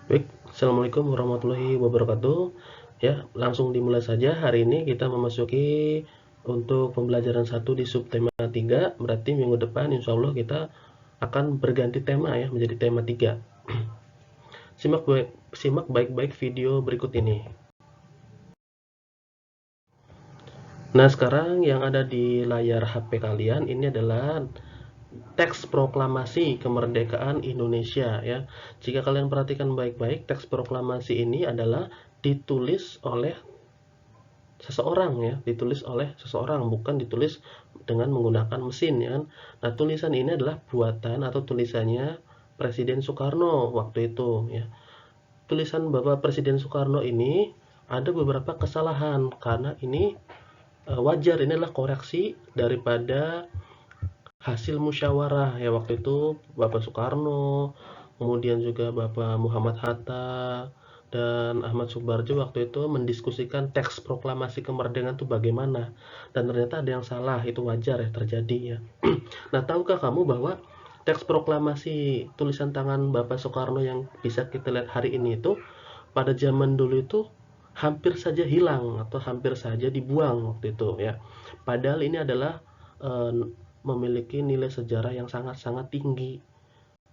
Baik, Assalamualaikum warahmatullahi wabarakatuh. Ya, langsung dimulai saja. Hari ini kita memasuki untuk pembelajaran 1 di subtema 3. Berarti minggu depan insya Allah kita akan berganti tema ya, menjadi tema 3. Simak baik-baik video berikut ini. Nah, sekarang yang ada di layar HP kalian ini adalah teks proklamasi kemerdekaan Indonesia ya. Jika kalian perhatikan baik-baik, teks proklamasi ini adalah ditulis oleh seseorang ya, ditulis oleh seseorang, bukan ditulis dengan menggunakan mesin ya kan. Nah, tulisan ini adalah buatan atau tulisannya Presiden Soekarno waktu itu ya. Tulisan Bapak Presiden Soekarno ini ada beberapa kesalahan karena ini wajar, ini adalah koreksi daripada hasil musyawarah ya waktu itu Bapak Soekarno, kemudian juga Bapak Muhammad Hatta dan Ahmad Subarjo waktu itu mendiskusikan teks proklamasi kemerdekaan itu bagaimana, dan ternyata ada yang salah. Itu wajar ya terjadi ya. Nah, tahukah kamu bahwa teks proklamasi tulisan tangan Bapak Soekarno yang bisa kita lihat hari ini itu pada zaman dulu itu hampir saja hilang atau hampir saja dibuang waktu itu ya. Padahal ini adalah eh, memiliki nilai sejarah yang sangat-sangat tinggi.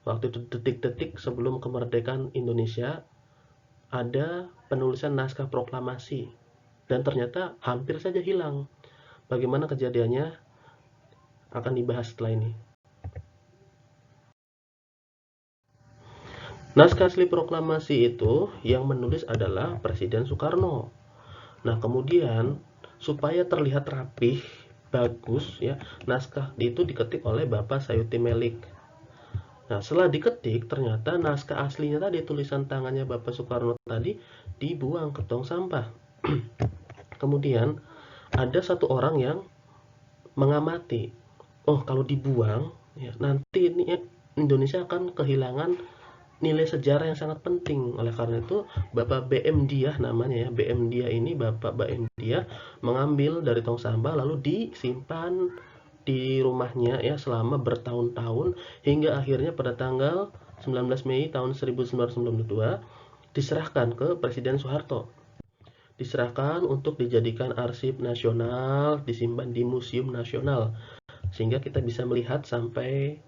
Waktu itu detik-detik sebelum kemerdekaan Indonesia ada penulisan naskah proklamasi dan ternyata hampir saja hilang. Bagaimana kejadiannya akan dibahas setelah ini. Naskah asli proklamasi itu yang menulis adalah Presiden Soekarno. Nah, kemudian supaya terlihat rapih, bagus ya, naskah itu diketik oleh Bapak Sayuti Melik. Nah, setelah diketik, ternyata naskah aslinya tadi, tulisan tangannya Bapak Soekarno tadi, dibuang ke tong sampah. Kemudian, ada satu orang yang mengamati. Oh, kalau dibuang, ya, nanti ini Indonesia akan kehilangan nilai sejarah yang sangat penting. Oleh karena itu, Bapak BM Diah namanya ya, BM Diah ini, Bapak BM Diah mengambil dari tong sampah lalu disimpan di rumahnya ya selama bertahun-tahun hingga akhirnya pada tanggal 19 Mei tahun 1992 diserahkan ke Presiden Soeharto. Diserahkan untuk dijadikan arsip nasional, disimpan di Museum Nasional sehingga kita bisa melihat sampai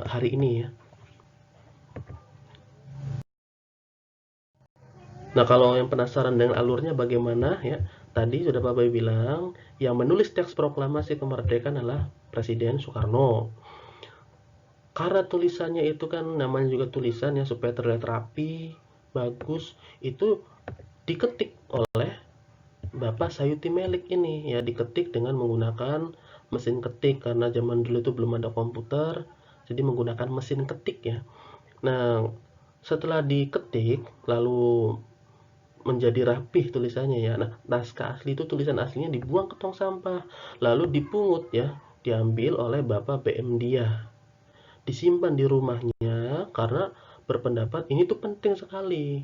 hari ini ya. Nah, kalau yang penasaran dengan alurnya bagaimana ya, tadi sudah Pak Boy bilang, yang menulis teks proklamasi kemerdekaan adalah Presiden Soekarno. Karena tulisannya itu kan namanya juga tulisan ya, supaya terlihat rapi, bagus, itu diketik oleh Bapak Sayuti Melik ini ya, diketik dengan menggunakan mesin ketik karena zaman dulu itu belum ada komputer, jadi menggunakan mesin ketik ya. Nah, setelah diketik lalu menjadi rapih tulisannya ya. Nah, naskah asli itu tulisan aslinya dibuang ke tong sampah, lalu dipungut ya, diambil oleh Bapak BM Dia, disimpan di rumahnya karena berpendapat ini tuh penting sekali.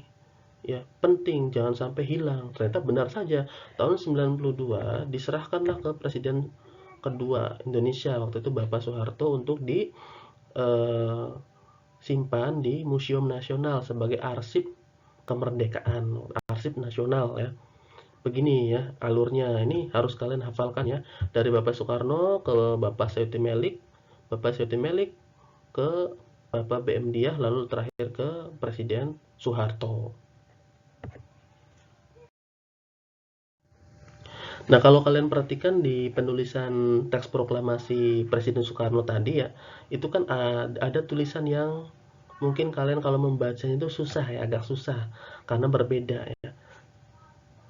Ya, penting jangan sampai hilang. Ternyata benar saja. Tahun 92 diserahkanlah ke Presiden kedua Indonesia waktu itu Bapak Soeharto untuk disimpan di Museum Nasional sebagai arsip kemerdekaan, arsip nasional ya. Begini ya alurnya, ini harus kalian hafalkan ya, dari Bapak Soekarno ke Bapak Sayuti Melik, Bapak Sayuti Melik ke Bapak BM Diah, lalu terakhir ke Presiden Soeharto. Nah, kalau kalian perhatikan di penulisan teks proklamasi Presiden Soekarno tadi ya, itu kan ada tulisan yang mungkin kalian kalau membacanya itu susah ya, agak susah karena berbeda ya.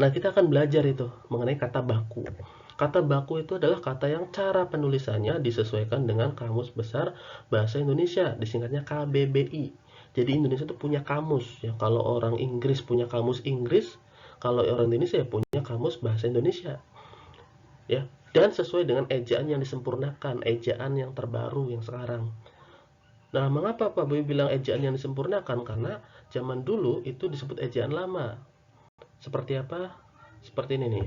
Nah, kita akan belajar itu mengenai kata baku. Kata baku itu adalah kata yang cara penulisannya disesuaikan dengan Kamus Besar Bahasa Indonesia, disingkatnya KBBI. Jadi Indonesia itu punya kamus ya. Kalau orang Inggris punya kamus Inggris, kalau orang Indonesia ya punya kamus Bahasa Indonesia ya. Dan sesuai dengan ejaan yang disempurnakan, ejaan yang terbaru yang sekarang. Nah, mengapa Pak Boy bilang ejaan yang disempurnakan? Karena zaman dulu itu disebut ejaan lama. Seperti apa? Seperti ini nih.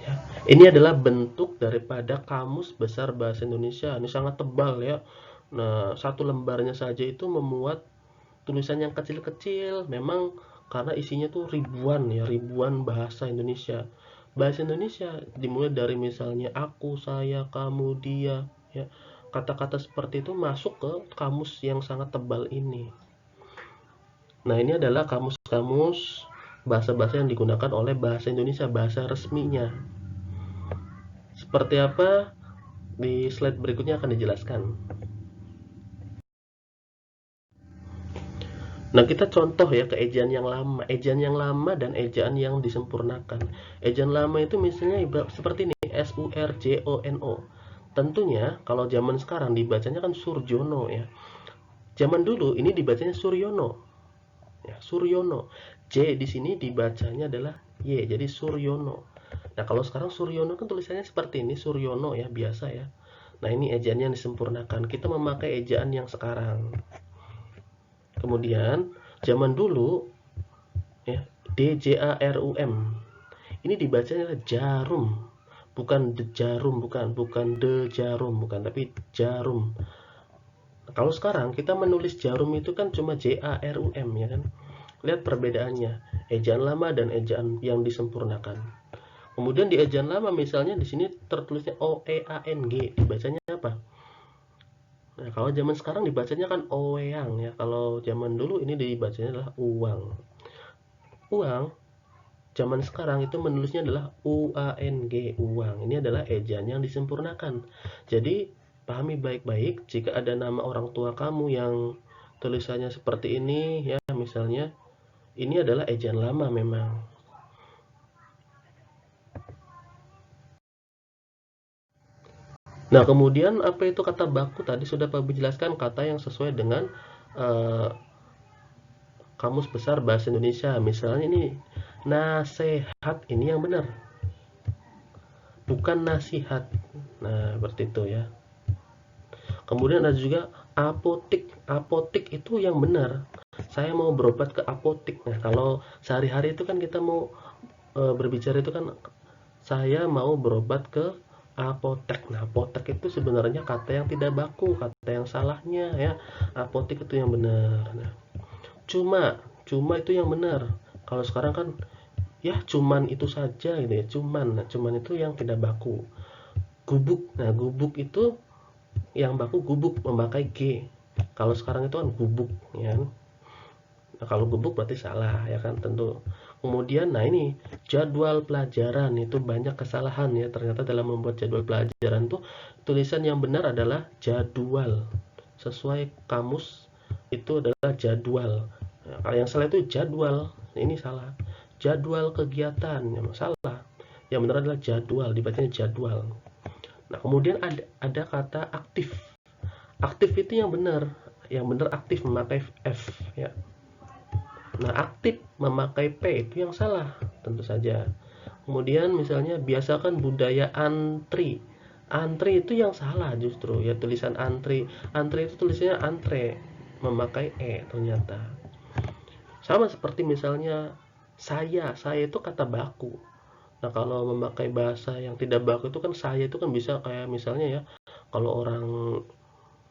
Ya, ini adalah bentuk daripada Kamus Besar Bahasa Indonesia. Ini sangat tebal ya. Nah, satu lembarnya saja itu memuat tulisan yang kecil-kecil, memang karena isinya tuh ribuan ya, ribuan bahasa Indonesia. Bahasa Indonesia dimulai dari misalnya aku, saya, kamu, dia, ya. Kata-kata seperti itu masuk ke kamus yang sangat tebal ini. Nah, ini adalah kamus-kamus bahasa-bahasa yang digunakan oleh bahasa Indonesia, bahasa resminya. Seperti apa? Di slide berikutnya akan dijelaskan. Nah, kita contoh ya ke ejaan yang lama. Ejaan yang lama dan ejaan yang disempurnakan. Ejaan lama itu misalnya seperti ini, Surjono. Tentunya kalau zaman sekarang dibacanya kan Surjono ya. Zaman dulu ini dibacanya Suryono. Ya, Suryono. J di sini dibacanya adalah Y, jadi Suryono. Nah, kalau sekarang Suryono kan tulisannya seperti ini, Suryono ya, biasa ya. Nah, ini ejaan yang disempurnakan. Kita memakai ejaan yang sekarang. Kemudian zaman dulu ya, DJARUM. Ini dibacanya jarum. Bukan jarum, bukan de jarum, bukan, tapi jarum. Kalau sekarang kita menulis jarum itu kan cuma JARUM ya kan. Lihat perbedaannya, ejaan lama dan ejaan yang disempurnakan. Kemudian di ejaan lama misalnya di sini tertulisnya OEANG, dibacanya apa? Nah, kalau zaman sekarang dibacanya kan oweang ya. Kalau zaman dulu ini dibacanya adalah uang. Uang zaman sekarang itu menulisnya adalah UANG, uang. Ini adalah ejaan yang disempurnakan. Jadi, pahami baik-baik jika ada nama orang tua kamu yang tulisannya seperti ini ya, misalnya ini adalah ejaan lama memang. Nah, kemudian apa itu kata baku? Tadi sudah Pak jelaskan, kata yang sesuai dengan eh, Kamus Besar Bahasa Indonesia. Misalnya ini nasehat, ini yang benar, bukan nasihat. Nah, seperti itu ya. Kemudian ada juga apotik. Apotik itu yang benar. Saya mau berobat ke apotik. Nah, kalau sehari-hari itu kan kita mau berbicara itu kan saya mau berobat ke apotek. Nah, apotek itu sebenarnya kata yang tidak baku, kata yang salahnya ya. Apotik itu yang benar. Nah, cuma itu yang benar. Kalau sekarang kan ya cuman itu saja gitu ya, cuman. Nah, cuman itu yang tidak baku. Gubuk. Nah, gubuk itu yang baku gubuk memakai G. Kalau sekarang itu kan gubuk ya. Nah, kalau gubuk berarti salah ya kan, tentu. Kemudian nah ini jadwal pelajaran itu banyak kesalahan ya. Ternyata dalam membuat jadwal pelajaran tuh tulisan yang benar adalah jadwal. Sesuai kamus itu adalah jadwal. Nah, kalau yang salah itu jadwal. Ini salah. Jadwal kegiatan yang salah. Yang benar adalah jadwal, dibacanya jadwal. Nah, kemudian ada kata aktif. Aktif itu yang benar. Yang benar aktif memakai F ya. Nah, aktif memakai P itu yang salah, tentu saja. Kemudian misalnya biasakan budaya antri. Antri itu yang salah justru ya, tulisan antri. Antri itu tulisannya antre memakai E ternyata. Sama seperti misalnya saya itu kata baku. Nah, kalau memakai bahasa yang tidak baku itu kan saya itu kan bisa kayak misalnya ya, kalau orang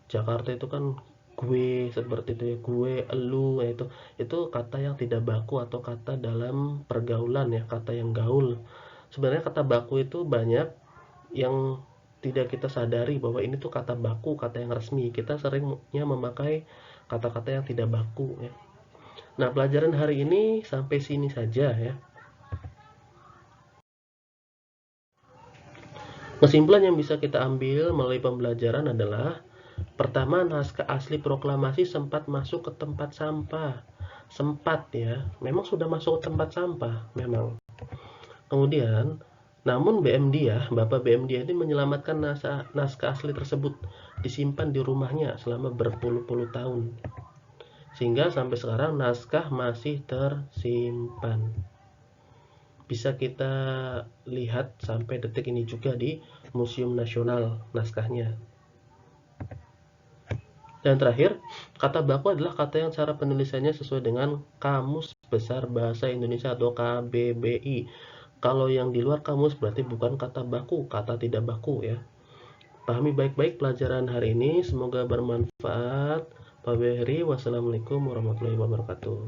Jakarta itu kan gue, seperti itu ya, gue, elu ya, itu kata yang tidak baku atau kata dalam pergaulan ya, kata yang gaul. Sebenarnya kata baku itu banyak yang tidak kita sadari bahwa ini tuh kata baku, kata yang resmi. Kita seringnya memakai kata-kata yang tidak baku ya. Nah, pelajaran hari ini sampai sini saja ya. Kesimpulan yang bisa kita ambil melalui pembelajaran adalah: pertama, naskah asli proklamasi sempat masuk ke tempat sampah. Sempat ya, memang sudah masuk ke tempat sampah, memang. Kemudian, namun BM Dia, Bapak BM Dia ini menyelamatkan naskah asli tersebut, disimpan di rumahnya selama berpuluh-puluh tahun. Sehingga sampai sekarang naskah masih tersimpan. Bisa kita lihat sampai detik ini juga di Museum Nasional naskahnya. Dan terakhir, kata baku adalah kata yang cara penulisannya sesuai dengan Kamus Besar Bahasa Indonesia atau KBBI. Kalau yang di luar kamus berarti bukan kata baku, kata tidak baku ya. Pahami baik-baik pelajaran hari ini, semoga bermanfaat. Pak Behri, wassalamualaikum warahmatullahi wabarakatuh.